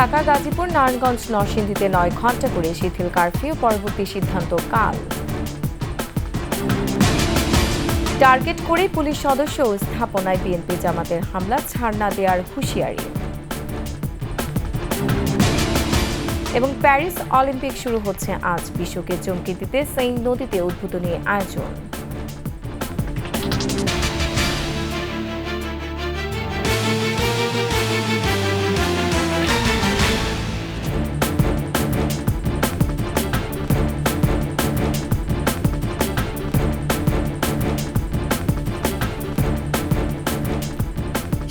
ঢাকা, গাজীপুর, নারায়ণগঞ্জ, নরসিংদীতে 9 ঘণ্টা করে শিথিল কারফিউ, পরবর্তী সিদ্ধান্ত কাল। টার্গেট করে পুলিশ সদস্য ও স্থাপনায় বিএনপি জামাতের হামলা, ছাড় না দেওয়ার হুঁশিয়ারি। এবং প্যারিস অলিম্পিক শুরু হচ্ছে আজ, বিশ্বকে চমকে দিতে সেইন নদীতে উদ্বোধনী আয়োজন।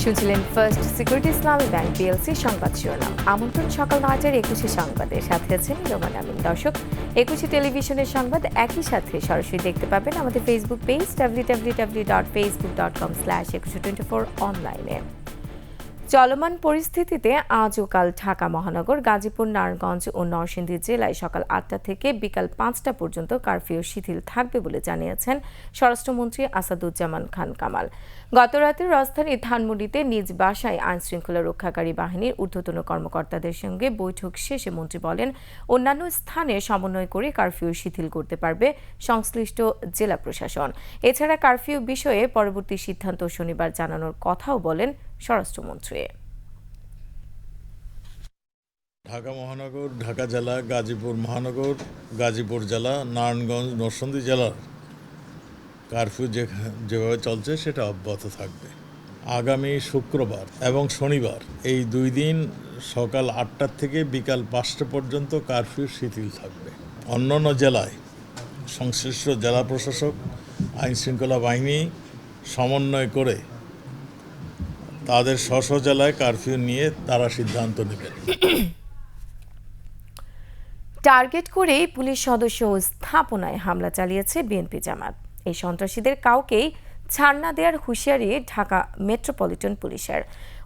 শুনছিলেন ফার্স্ট সিকিউরিটি ইসলামী ব্যাংক পিএলসি সংবাদ শিরোনাম। আমন্ত্রণ সকাল 9টার 21 সংবাদের সাথে আছেন রোমান আমিন। দর্শক, 21 টেলিভিশনের সংবাদ একই সাথে সরাসরি দেখতে পাবেন আমাদের ফেসবুক পেজ www.facebook.com/2124 অনলাইনে। চলমান পরিস্থিতিতে আজ ও কাল ঢাকা মহানগর, গাজীপুর, নারায়ণগঞ্জ ও নরসিংদী জেলায় সকাল 8টা থেকে বিকাল 5টা পর্যন্ত কারফিউ শিথিল থাকবে বলে জানিয়েছেন স্বরাষ্ট্রমন্ত্রী আসাদুজ্জামান খান কামাল। গতরাতে রাজধানীর ধানমন্ডিতে নিজ বাসায় আইনশৃঙ্খলা রক্ষাকারী বাহিনীর ঊর্ধ্বতন কর্মকর্তাদের সঙ্গে বৈঠক শেষে মন্ত্রী বলেন, অন্যান্য স্থানে সমন্বয় করে কারফিউ শিথিল করতে পারবে সংশ্লিষ্ট জেলা প্রশাসন। এছাড়া কারফিউ বিষয়ে পরবর্তী সিদ্ধান্ত শনিবার জানানোর কথাও বলেন স্বরাষ্ট্রমন্ত্রী। ঢাকা মহানগর, ঢাকা জেলা, গাজীপুর মহানগর, গাজীপুর জেলা, নারায়ণগঞ্জ, নরসিংদী জেলার কারফিউ যেভাবে চলছে সেটা অব্যাহত থাকবে। আগামী শুক্রবার এবং শনিবার এই 2 দিন সকাল 8টা থেকে বিকাল 5টা পর্যন্ত কারফিউ শিথিল থাকবে। অন্যান্য জেলায় সংশ্লিষ্ট জেলা প্রশাসক, আইনশৃঙ্খলা বাহিনী সমন্বয় করে তাদের স্ব জেলায় কারফিউ নিয়ে তারা সিদ্ধান্ত নেবেন। টার্গেট করে পুলিশ সদস্য ও স্থাপনায় হামলা চালিয়েছে বিএনপি জামাত। এই সন্ত্রাসীদের কাউকেই ছাড় না দেওয়ার হুঁশিয়ারি ঢাকা মেট্রোপলিটন পুলিশের।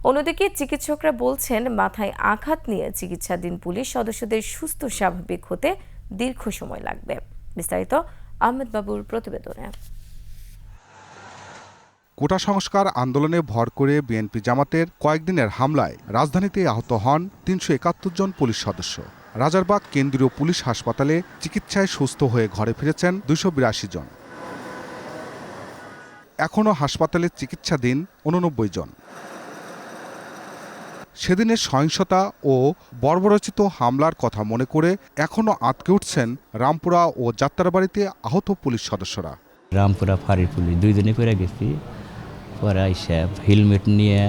অন্যদিকে চিকিৎসকরা বলছেন, মাথায় আঘাত নিয়ে চিকিৎসাধীন পুলিশ সদস্যদের সুস্থ স্বাভাবিক হতে দীর্ঘ সময় লাগবে। বিস্তারিত আহমেদ বাবুর প্রতিবেদনে। কোটা সংস্কার আন্দোলনে ভর করে বিএনপি জামাতের কয়েকদিনের হামলায় রাজধানীতে আহত হন 371 জন পুলিশ সদস্য। রাজারবাগ কেন্দ্রীয় পুলিশ হাসপাতালে চিকিৎসায় সুস্থ হয়ে ঘরে ফিরেছেন 282 জন। এখনও হাসপাতালে চিকিৎসাধীন 89 জন। সেদিনের সহিংসতা ও বর্বরচিত হামলার কথা মনে করে এখনও আঁতকে উঠছেন রামপুরা ও যাত্রাবাড়িতে আহত পুলিশ সদস্যরা। রামপুরা ফাঁড়ির পুলিশ 2 দিনে করে গেছি, পরে আইসা হেলমেট নিয়ে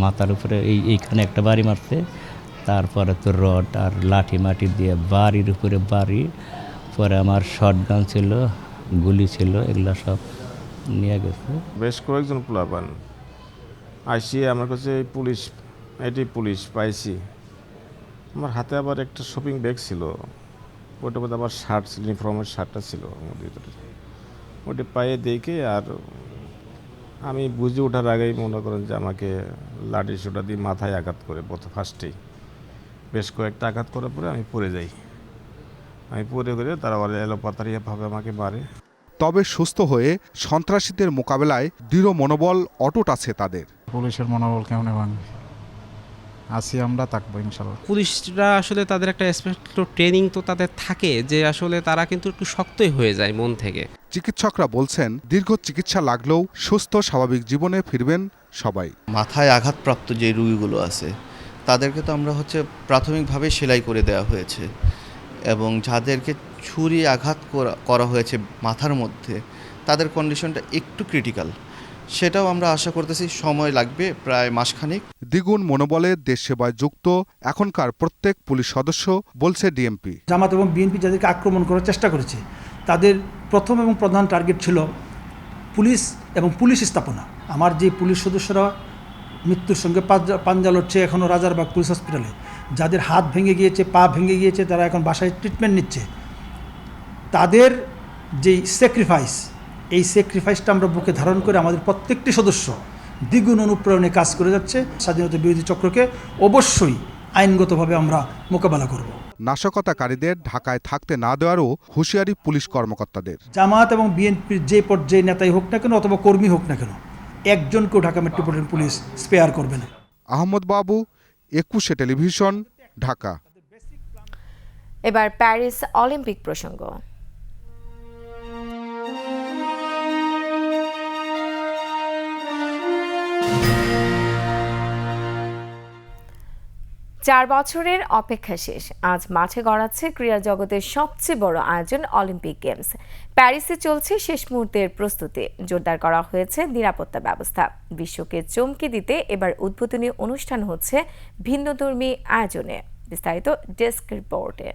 মাথার উপরে এইখানে একটা বাড়ি মারছে, তারপরে তো রড আর লাঠি মাটি দিয়ে বাড়ির উপরে বাড়ি, পরে আমার শটগান ছিল, গুলি ছিল, এগুলো সব নিয়ে গেছে। বেশ কয়েকজন পোলাপান আইসি আমার কাছে পুলিশ পাইছি। আমার হাতে আবার একটা শপিং ব্যাগ ছিল, ওইটার মধ্যে আমার শার্ট ছিল, ইউনিফর্মের শার্টটা ছিল ওইটা পায়ে দেখে, আর আমি বুঝে ওঠার আগেই মনে করেন যে আমাকে লাঠি সোটা দিয়ে মাথায় আঘাত করে ফার্স্টেই বেশ কয়েকটা আঘাত করার পরে আমি পড়ে যাই। আমি পড়ে গেলে তারা এলোপাতারিয়াভাবে আমাকে মারে। তবে সুস্থ হয়ে সন্ত্রাসীদের মোকাবেলায় দৃঢ় মনোবল অটুট আছে তাদের। পুলিশের মনোবল কেমন ভাঙবে, আসি আমরা থাকবো ইনশাল্লাহ। পুলিশরা আসলে তাদের একটা স্পেশাল ট্রেনিং তো তাদের থাকে, যে আসলে তারা কিন্তু একটু শক্তই হয়ে যায় মন থেকে। চিকিৎসকরা বলছেন, দীর্ঘ চিকিৎসা লাগলেও সুস্থ স্বাভাবিক জীবনে ফিরবেন সবাই। মাথায় আঘাতপ্রাপ্ত যে রোগীগুলো আছে তাদেরকে তো আমরা প্রাথমিকভাবে সেলাই করে দেওয়া হয়েছে, এবং যাদেরকে ছুরি আঘাত করা হয়েছে মাথার মধ্যে তাদের কন্ডিশনটা একটু ক্রিটিক্যাল, সেটাও আমরা আশা করতেছি সময় লাগবে, প্রায় মাসখানেক। দ্বিগুণ মনোবলে দেশ সেবায় যুক্ত এখনকার প্রত্যেক পুলিশ সদস্য, বলছে ডিএমপি। জামাত এবং বিএনপি যাদেরকে আক্রমণ করার চেষ্টা করেছে তাদের প্রথম এবং প্রধান টার্গেট ছিল পুলিশ এবং পুলিশ স্থাপনা। আমার যে পুলিশ সদস্যরা মৃত্যুর সঙ্গে পাঞ্জা লড়ছে এখনও রাজারবাগ পুলিশ হসপিটালে, যাদের হাত ভেঙে গিয়েছে, পা ভেঙে গিয়েছে, তারা এখন বাসায় ট্রিটমেন্ট নিচ্ছে, তাদের যেই স্যাক্রিফাইস, এই স্যাক্রিফাইসটা আমরা বুকে ধারণ করে আমাদের প্রত্যেকটি সদস্য দ্বিগুণ অনুপ্রেরণে কাজ করে যাচ্ছে। স্বাধীনতা বিরোধী চক্রকে অবশ্যই আইনগতভাবে আমরা মোকাবেলা করব। নাশকতাকারীদের ঢাকায় থাকতে না দেওয়ারও হুঁশিয়ারি পুলিশ কর্মকর্তাদের। জামাত এবং বিএনপির যে পর্যায়ে নেতাই হোক না কেন অথবা কর্মী হোক না কেন, একজনকেও ঢাকা মেট্রোপলিটন পুলিশ স্পেয়ার করবে না। আহমদ বাবু, 21 টেলিভিশন, ঢাকা। এবার প্যারিস অলিম্পিক প্রসঙ্গ। চার বছরের অপেক্ষা শেষ, আজ মাঠে গড়াচ্ছে ক্রীড়া জগতের সবচেয়ে বড় আয়োজন অলিম্পিক গেমস। প্যারিসে চলছে শেষ মুহূর্তের প্রস্তুতি, জোরদার করা হয়েছে নিরাপত্তা ব্যবস্থা। বিশ্বকে চমকে দিতে এবার উদ্বোধনী অনুষ্ঠান হচ্ছে ভিন্নধর্মী আয়োজনে। বিস্তারিত ডেস্ক রিপোর্টে।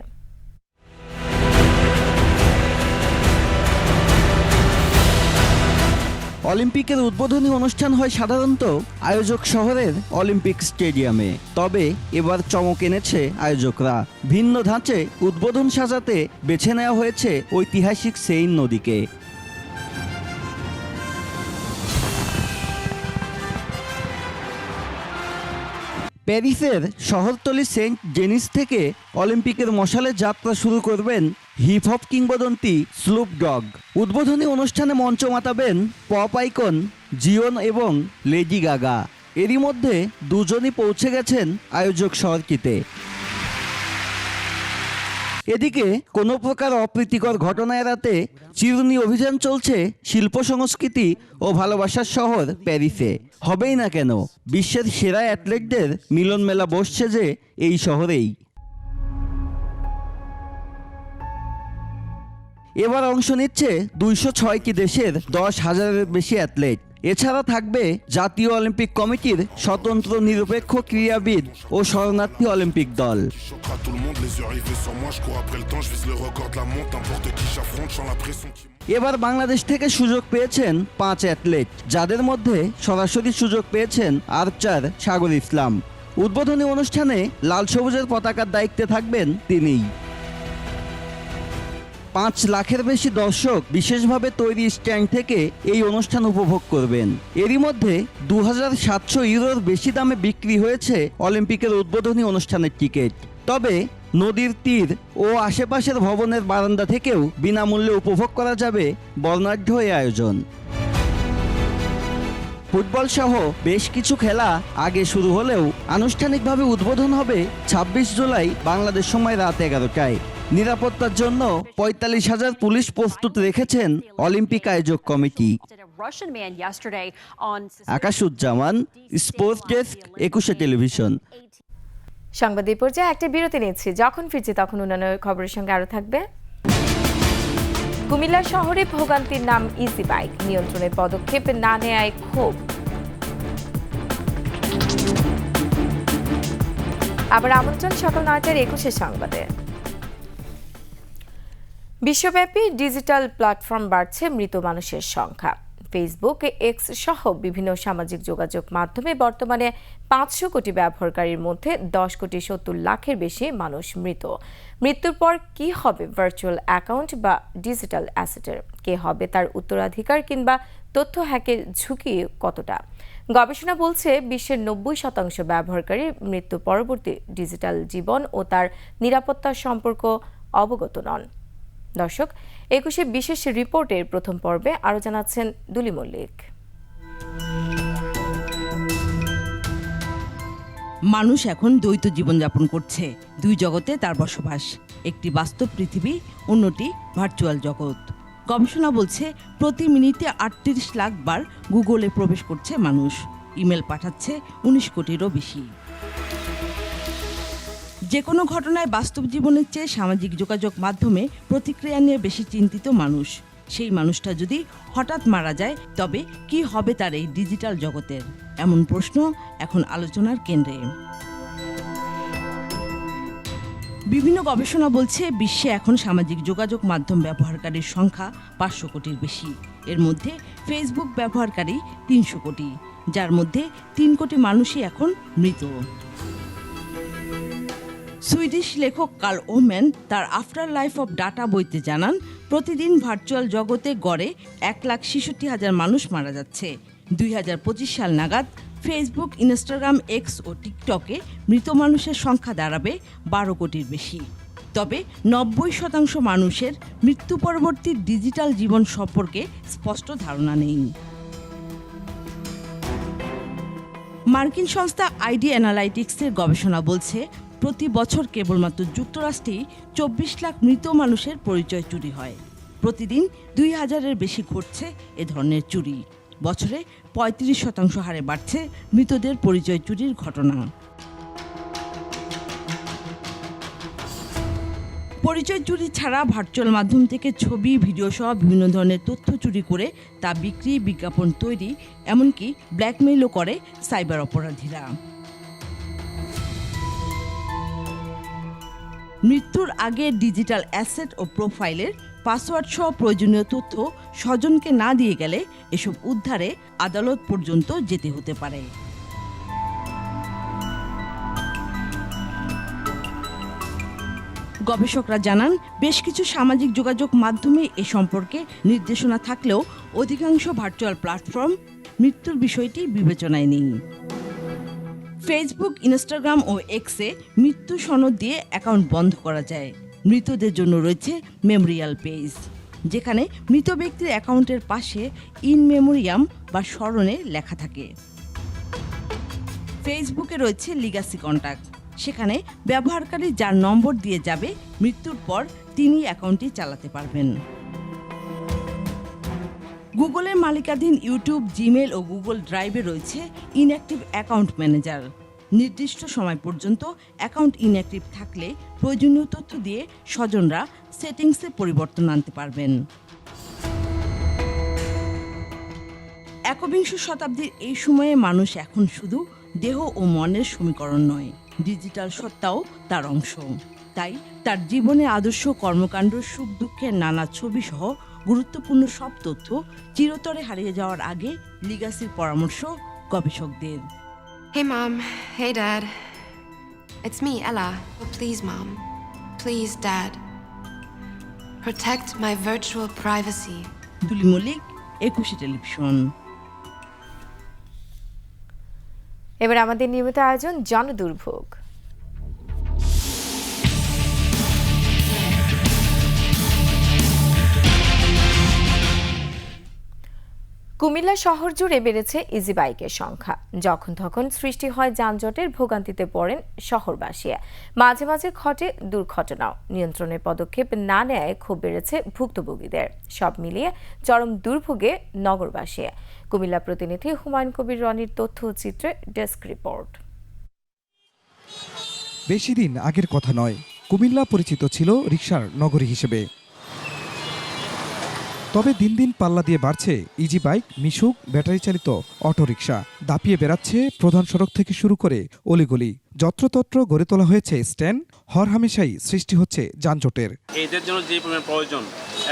অলিম্পিকের উদ্বোধনী অনুষ্ঠান হয় সাধারণত আয়োজক শহরের অলিম্পিক স্টেডিয়ামে, তবে এবার চমক এনেছে আয়োজকরা। ভিন্ন ধাঁচে উদ্বোধন সাজাতে বেছে নেওয়া হয়েছে ঐতিহাসিক সেইন নদীকে। প্যারিসের শহরতলি সেন্ট জেনিস থেকে অলিম্পিকের মশালে যাত্রা শুরু করবেন হিপ হপ কিংবদন্তি স্নুপ ডগ। উদ্বোধনী অনুষ্ঠানে মঞ্চ মাতাবেন পপ আইকন জিওন এবং লেডি গাগা। এরই মধ্যে দুজনই পৌঁছে গেছেন আয়োজক শহরটিতে। এদিকে কোনো প্রকার অপ্রীতিকর ঘটনা এড়াতে চিরুনি অভিযান চলছে শিল্প সংস্কৃতি ও ভালোবাসার শহর প্যারিসে। হবেই না কেন, বিশ্বের সেরা অ্যাথলেটদের মিলন মেলা বসছে যে এই শহরেই। এবার অংশ নিচ্ছে 206টি দেশের 10,000-এর বেশি অ্যাথলেট। এছাড়া থাকবে জাতীয় অলিম্পিক কমিটির স্বতন্ত্র নিরপেক্ষ ক্রীড়াবিদ ও শরণার্থী অলিম্পিক দল। এবার বাংলাদেশ থেকে সুযোগ পেয়েছেন 5 অ্যাথলেট, যাদের মধ্যে সরাসরি সুযোগ পেয়েছেন আর্চার সাগর ইসলাম। উদ্বোধনী অনুষ্ঠানে লাল সবুজের পতাকার দায়িত্বে থাকবেন তিনিই। 5 লাখের বেশি দর্শক বিশেষভাবে তৈরি স্ট্যান্ড থেকে এই অনুষ্ঠান উপভোগ করবেন। এরই মধ্যে 2700 ইউরোর বেশি দামে বিক্রি হয়েছে অলিম্পিকের উদ্বোধনী অনুষ্ঠানের টিকিট। তবে নদীর তীর ও আশেপাশের ভবনের বারান্দা থেকেও বিনামূল্যে উপভোগ করা যাবে বর্ণাঢ্য এই আয়োজন। ফুটবল সহ বেশ কিছু খেলা আগে শুরু হলেও আনুষ্ঠানিকভাবে উদ্বোধন হবে 26 জুলাই বাংলাদেশ সময় রাত 11টায়। নিরাপত্তার জন্য 45,000 পুলিশ প্রস্তুত রেখেছেন অলিম্পিক আয়োজক কমিটি। Akashuzzaman, sports desk, 21 television. সংবাদ এই পর্যায়ে একটা বিরতি নিচ্ছি, যখন ফিরছি তখন অন্যান্য খবরের সঙ্গে আরো থাকবে। কুমিল্লা শহরে ভোগান্তির নাম ইজি বাইক, নিয়ন্ত্রণের পদক্ষেপ না নেয়ায় ক্ষোভ। আবার আমন্ত্রণ সকাল 9টার 21 সংবাদে। বিশ্বব্যাপী ডিজিটাল প্ল্যাটফর্ম বাড়ছে মৃত মানুষের সংখ্যা। ফেসবুক, এক্স সহ বিভিন্ন সামাজিক যোগাযোগ মাধ্যমে বর্তমানে 500 কোটি ব্যবহারকারীর মধ্যে 10 কোটি 70 লাখের বেশি মানুষ মৃত। মৃত্যুর পর কি হবে ভার্চুয়াল অ্যাকাউন্ট বা ডিজিটাল অ্যাসেটের? কে হবে তার উত্তরাধিকার কিংবা তথ্য হ্যাকের ঝুঁকি কতটা? গবেষণা বলছে বিশ্বের 90% ব্যবহারকারী মৃত্যু পরবর্তী ডিজিটাল জীবন ও তার নিরাপত্তা সম্পর্ক অবগত নন। দর্শক, 21 বিশেষ রিপোর্টের প্রথম পর্বে আরো জানাচ্ছেন দুলি মল্লিক। মানুষ এখন দ্বৈত জীবনযাপন করছে। দুই জগতে তার বসবাস, একটি বাস্তব পৃথিবী, অন্যটি ভার্চুয়াল জগৎ। গবেষণা বলছে প্রতি মিনিটে 38 লাখ বার গুগলে প্রবেশ করছে মানুষ। ইমেল পাঠাচ্ছে 19 কোটিরও বেশি। যে কোনো ঘটনায় বাস্তব জীবনের চেয়ে সামাজিক যোগাযোগ মাধ্যমে প্রতিক্রিয়া নিয়ে বেশি চিন্তিত মানুষ। সেই মানুষটা যদি হঠাৎ মারা যায় তবে কি হবে তার এই ডিজিটাল জগতের? এমন প্রশ্ন এখন আলোচনার কেন্দ্রে। বিভিন্ন গবেষণা বলছে বিশ্বে এখন সামাজিক যোগাযোগ মাধ্যম ব্যবহারকারীর সংখ্যা 500 কোটির বেশি। এর মধ্যে ফেসবুক ব্যবহারকারী 300 কোটি, যার মধ্যে 3 কোটি মানুষই এখন মৃত। সুইডিশ লেখক কার্ল ওম্যান তার আফটার লাইফ অফ ডাটা বইতে জানান, প্রতিদিন ভার্চুয়াল জগতে গড়ে 1,66,000 মানুষ মারা যাচ্ছে। 2025 সাল নাগাদ ফেসবুক, ইনস্টাগ্রাম, এক্স ও টিকটকে মৃত মানুষের সংখ্যা দাঁড়াবে 12 কোটির বেশি। তবে 90% মানুষের মৃত্যু পরবর্তী ডিজিটাল জীবন সম্পর্কে স্পষ্ট ধারণা নেই। মার্কিন সংস্থা আইডি অ্যানালাইটিক্সের গবেষণা বলছে প্রতি বছর কেবলমাত্র যুক্তরাষ্ট্রেই 24 লাখ মৃত মানুষের পরিচয় চুরি হয়। প্রতিদিন 2000-এর বেশি ঘটছে এ ধরনের চুরি। বছরে 35% হারে বাড়ছে মৃতদের পরিচয় চুরির ঘটনা। পরিচয় চুরি ছাড়া ভার্চুয়াল মাধ্যম থেকে ছবি, ভিডিও সহ বিভিন্ন ধরনের তথ্য চুরি করে তা বিক্রি, বিজ্ঞাপন তৈরি, এমনকি ব্ল্যাকমেইলও করে সাইবার অপরাধীরা। মৃত্যুর আগে ডিজিটাল অ্যাসেট ও প্রোফাইলের পাসওয়ার্ড সহ প্রয়োজনীয় তথ্য স্বজনকে না দিয়ে গেলে এসব উদ্ধারে আদালত পর্যন্ত যেতে হতে পারে। গবেষকরা জানান, বেশ কিছু সামাজিক যোগাযোগ মাধ্যমে এ সম্পর্কে নির্দেশনা থাকলেও অধিকাংশ ভার্চুয়াল প্ল্যাটফর্ম মৃত্যুর বিষয়টি বিবেচনায় নেই। ফেসবুক, ইনস্টাগ্রাম ও এক্সে মৃত্যু সনদ দিয়ে অ্যাকাউন্ট বন্ধ করা যায়। মৃতদের জন্য রয়েছে মেমোরিয়াল পেজ, যেখানে মৃত ব্যক্তির অ্যাকাউন্টের পাশে ইন মেমোরিয়াম বা স্মরণে লেখা থাকে। ফেসবুকে রয়েছে লিগ্যাসি কন্ট্যাক্ট, সেখানে ব্যবহারকারী যার নম্বর দিয়ে যাবে মৃত্যুর পর তিনি অ্যাকাউন্টটি চালাতে পারবেন। গুগলের মালিকাধীন ইউটিউব, জিমেল ও গুগল ড্রাইভে রয়েছে ইনঅ্যাক্টিভ অ্যাকাউন্ট ম্যানেজার। নির্দিষ্ট সময় পর্যন্ত অ্যাকাউন্ট ইনঅ্যাক্টিভ থাকলে প্রয়োজনীয় তথ্য দিয়ে স্বজনরা সেটিংসে পরিবর্তন আনতে পারবেন। 21 শতাব্দীর এই সময়ে মানুষ এখন শুধু দেহ ও মনের সমীকরণ নয়, ডিজিটাল সত্তাও তার অংশ। তাই তার জীবনে আদর্শ, কর্মকাণ্ড, সুখ দুঃখের নানা ছবি সহ গুরুত্বপূর্ণ সব তথ্য চিরতরে হারিয়ে যাওয়ার আগে লিগ্যাসির পরামর্শ গবেষকদের। Hey Mom, hey Dad. It's me, Ella. Oh, please Mom, please Dad. Protect my virtual privacy. দুলি মল্লিক, 21 টেলিভিশন। এবার আমাদের নিয়মিত আয়োজন জনদুর্ভোগ। কুমিল্লা শহর জুড়ে বেড়েছে ইজি বাইকের সংখ্যা। যখন তখন সৃষ্টি হয় যানজটের, ভোগান্তিতে পড়েন শহরবাসী। মাঝে মাঝে ঘটে দুর্ঘটনাও। নিয়ন্ত্রণের পদক্ষেপ না নেয় ক্ষোভ বেড়েছে ভুক্তভোগীদের। সব মিলিয়ে চরম দুর্ভোগে নগরবাসী। কুমিল্লা প্রতিনিধি হুমায়ুন কবির রনির তথ্য চিত্রে ডেস্ক রিপোর্ট। বেশি দিন আগের কথা নয়, কুমিল্লা পরিচিত ছিল রিকশার নগরী হিসেবে। তবে দিন দিন পাল্লা দিয়ে বাড়ছে ইজি বাইক, মিশুক, ব্যাটারি চালিত অটোরিকশা। দাপিয়ে বেড়াচ্ছে প্রধান সড়ক থেকে শুরু করে অলিগলি। যত্রতত্র গড়ে তোলা হয়েছে স্ট্যান্ড। হরহামেশাই সৃষ্টি হচ্ছে যানজটের। এদের জন্য যে পরিমাণ প্রয়োজন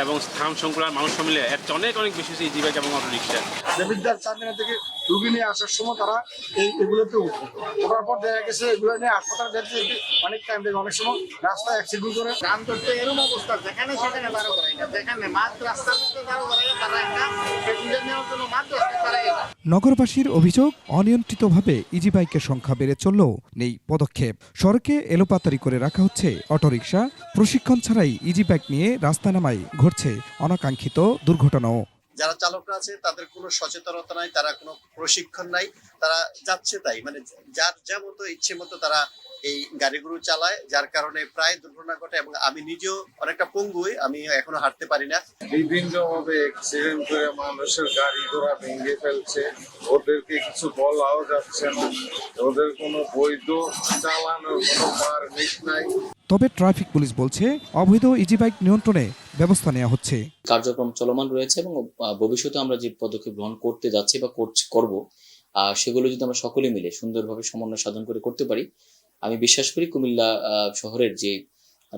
এবং স্থান সংকুলান মানুষ মিলে একটা অনেক বেশি হচ্ছে ইজি বাইক এবং অটোরিকশা। দেবিদ্দার চান্দিনা থেকে রুগী নিয়ে আসার সময় তারা এগুলোতে উঠে ওঠার পর দেখা গেছে এগুলো নিয়ে হাসপাতাল যেতে অনেক টাইম লাগে। অনেক সময় রাস্তায় অ্যাক্সিডেন্ট করে। যানজট তো এরকম অবস্থা, যেখানে সেখানে দাঁড়ো করাই না, যেখানে মাত্র রাস্তার মধ্যে দাঁড়ো করাই না, তারা একটা প্যাসেঞ্জার নেওয়ার জন্য মাত্র দাঁড়াই না। নগরবাসীর অভিযোগ, অনিয়ন্ত্রিতভাবে ইজি বাইকের সংখ্যা বেড়ে চললেও নেই পদক্ষেপ। সড়কে এলোপাতারি করে রাখা হচ্ছে অটোরিকশা। প্রশিক্ষণ ছাড়াই ইজি বাইক নিয়ে রাস্তা নামায় ঘটছে অনাকাঙ্ক্ষিত দুর্ঘটনাও। যারা চালকরা আছে তাদের কোনো সচেতনতা নাই, তারা কোনো প্রশিক্ষণ নাই, তারা যাচ্ছে তাই, মানে যার যা মতো ইচ্ছে মতো তারা এই গাড়িগুলো চালায়, যার কারণে প্রায় দুর্ঘটনা ঘটে। এবং আমি নিজেও অনেকটা পঙ্গুই, আমি এখনো হাঁটতে পারি না। বিভিন্নভাবে অ্যাক্সিডেন্ট করে মানুষের গাড়ি ঘোড়া ভেঙে ফেলছে। ওদেরকে কিছু বলাও যাচ্ছে না, ওদের কোনো বৈধ চালানোর কোনো পারমিট নাই। তবে ট্রাফিক পুলিশ বলছে অবৈধ ইজি বাইক নিয়ন্ত্রণে ব্যবস্থা নেওয়া হচ্ছে। কার্যক্রম চলমান রয়েছে এবং ভবিষ্যতে আমরা যে পদক্ষেপ গ্রহণ করতে যাচ্ছি বা করব, সেগুলো যদি আমরা সকলে মিলে সুন্দরভাবে সমন্বয় সাধন করে করতে পারি, আমি বিশ্বাস করি কুমিল্লা শহরের যে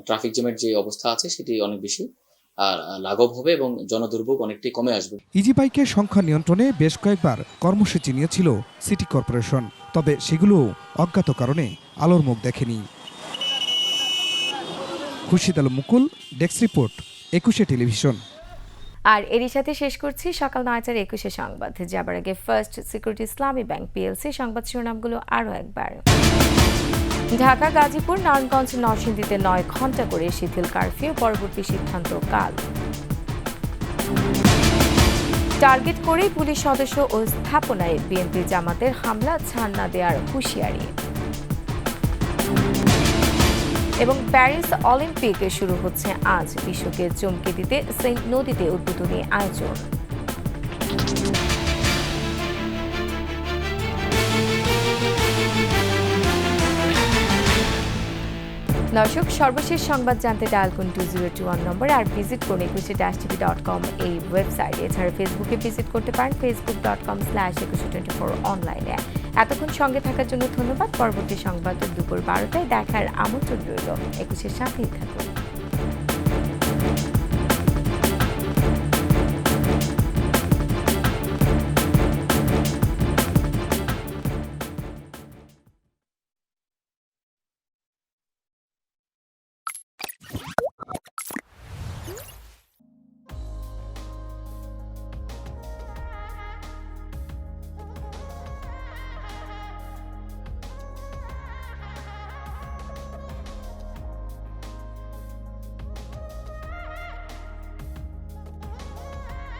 ট্রাফিক জ্যামের যে অবস্থা আছে সেটি অনেক বেশি লাঘব হবে এবং জনদুর্ভোগ অনেকটাই কমে আসবে। ইজি বাইকের সংখ্যা নিয়ন্ত্রণে বেশ কয়েকবার কর্মসূচি নিয়েছিল সিটি কর্পোরেশন, তবে সেগুলো অজ্ঞাত কারণে আলোর মুখ দেখেনি। খুরশিদ আলম মুকুল, ডেস্ক রিপোর্ট, 21 টেলিভিশন। আর এরই সাথে শেষ করছি সকাল 9টার 21 সংবাদ। যাবার আগে ফার্স্ট সিকিউরিটি ইসলামী ব্যাংক পিএলসি সংবাদ শিরোনামগুলো আরও একবার। ঢাকা, গাজীপুর, নারায়ণগঞ্জ, নরসিংদীতে 9 ঘণ্টা করে শিথিল কারফিউ, পরবর্তী সিদ্ধান্ত কাল। টার্গেট করেই পুলিশ সদস্য ও স্থাপনায় বিএনপি জামাতের হামলা, ছাড় না দেওয়ার হুঁশিয়ারি। এবং প্যারিস অলিম্পিক শুরু হচ্ছে আজ। বিশ্বকে চমকে দিতে সেন্ট নদীতে উদ্বোধনী আয়োজন। দর্শক, সর্বশেষ সংবাদ জানতে ডায়াল করুন 2021 নম্বরে আর ভিজিট করুন 21-tv.com এই ওয়েবসাইট। এছাড়া ফেসবুকে ভিজিট করতে পারেন facebook.com/2124 অনলাইনে। এতক্ষণ সঙ্গে থাকার জন্য ধন্যবাদ। পরবর্তী সংবাদ দুপুর 12টায় দেখার আমন্ত্রণ রইল। 21-এর সাথেই থাকুন।